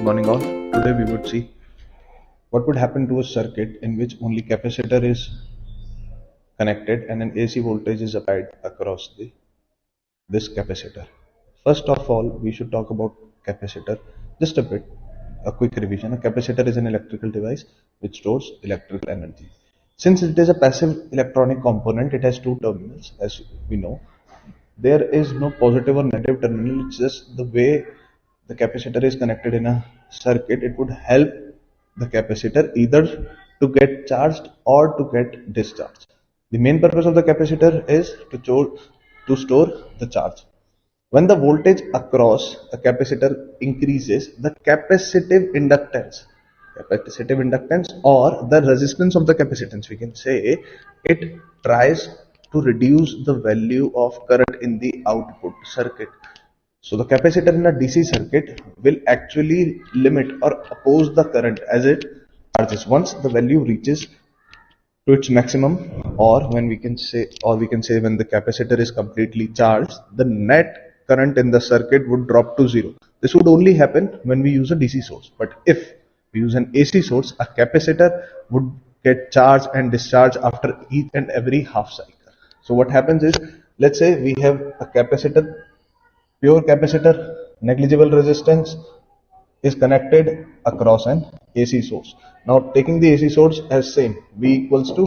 morning all. Today we would see what would happen to a circuit in which only capacitor is connected and an AC voltage is applied across this capacitor. First of all, we should talk about capacitor just a bit. A quick revision. A capacitor is an electrical device which stores electrical energy. Since it is a passive electronic component, it has two terminals, as we know. There is no positive or negative terminal. It's just the way the capacitor is connected in a circuit. It would help the capacitor either to get charged or to get discharged. The main purpose of the capacitor is to store the charge. When the voltage across a capacitor increases, the capacitive inductance or the resistance of the capacitance, we can say, it tries to reduce the value of current in the output circuit. So the capacitor in a DC circuit will actually limit or oppose the current as it charges. Once the value reaches to its maximum, or we can say when the capacitor is completely charged, the net current in the circuit would drop to zero. This would only happen when we use a DC source, but if we use an AC source, a capacitor would get charged and discharged after each and every half cycle. So what happens is, let's say we have a capacitor, pure capacitor, negligible resistance is connected across an AC source. Now taking the AC source as same, V equals to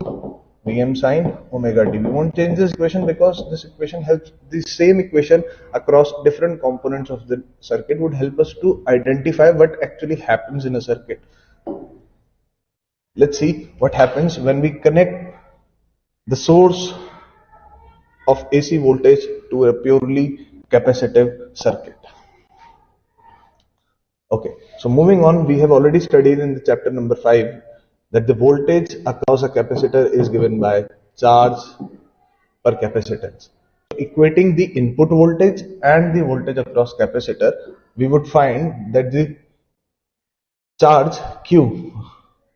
Vm sine omega t. We won't change this equation because this equation helps, the same equation across different components of the circuit would help us to identify what actually happens in a circuit. Let's see what happens when we connect the source of AC voltage to a purely capacitive circuit. Okay, so moving on, we have already studied in the chapter number 5 that the voltage across a capacitor is given by charge per capacitance. Equating the input voltage and the voltage across capacitor, we would find that the charge Q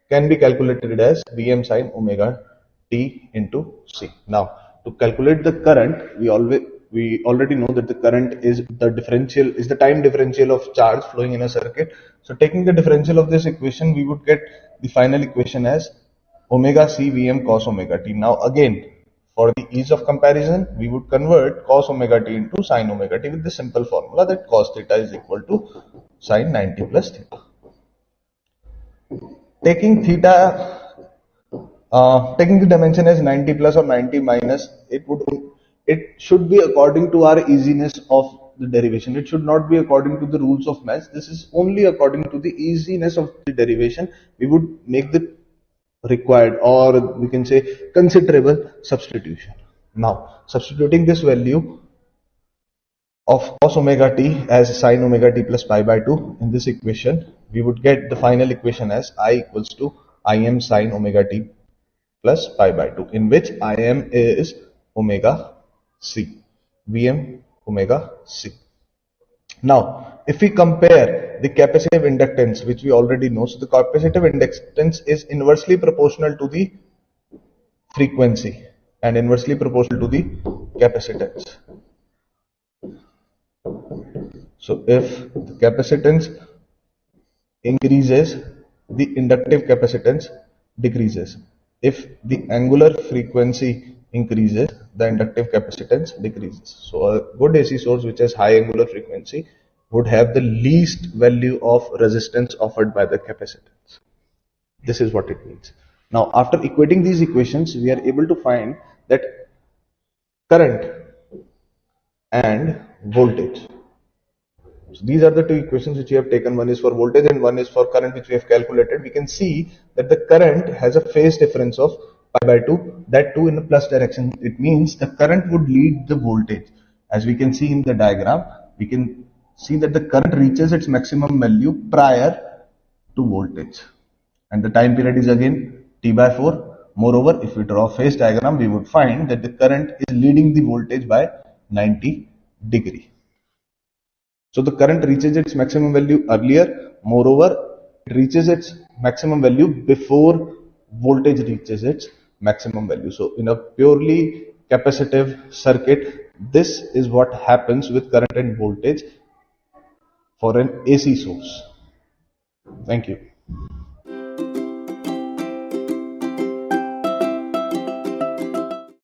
can be calculated as Vm sine omega t into C. Now, to calculate the current, we already know that the current is the time differential of charge flowing in a circuit. So taking the differential of this equation, we would get the final equation as omega C Vm cos omega t. Now again, for the ease of comparison, we would convert cos omega t into sin omega t with the simple formula that cos theta is equal to sin 90 plus theta. Taking the dimension as 90 plus or 90 minus, it should be according to our easiness of the derivation. It should not be according to the rules of maths. This is only according to the easiness of the derivation. We would make the required, or we can say considerable substitution. Now, substituting this value of cos omega t as sin omega t plus pi by 2 in this equation, we would get the final equation as I equals to Im sin omega t plus pi by 2, in which Im is omega C, Vm omega C. Now, if we compare the capacitive inductance, which we already know, so the capacitive inductance is inversely proportional to the frequency and inversely proportional to the capacitance. So if the capacitance increases, the inductive capacitance decreases. If the angular frequency increases, the inductive capacitance decreases. So a good AC source which has high angular frequency would have the least value of resistance offered by the capacitance. This is what it means. Now, after equating these equations, we are able to find that current and voltage. So these are the two equations which we have taken. One is for voltage and one is for current, which we have calculated. We can see that the current has a phase difference of pi by 2, that too in the plus direction. It means the current would lead the voltage. As we can see in the diagram, we can see that the current reaches its maximum value prior to voltage, and the time period is again T by 4. Moreover, if we draw a phase diagram, we would find that the current is leading the voltage by 90 degree. So the current reaches its maximum value earlier. Moreover, it reaches its maximum value before voltage reaches its maximum value. So in a purely capacitive circuit, this is what happens with current and voltage for an AC source. Thank you.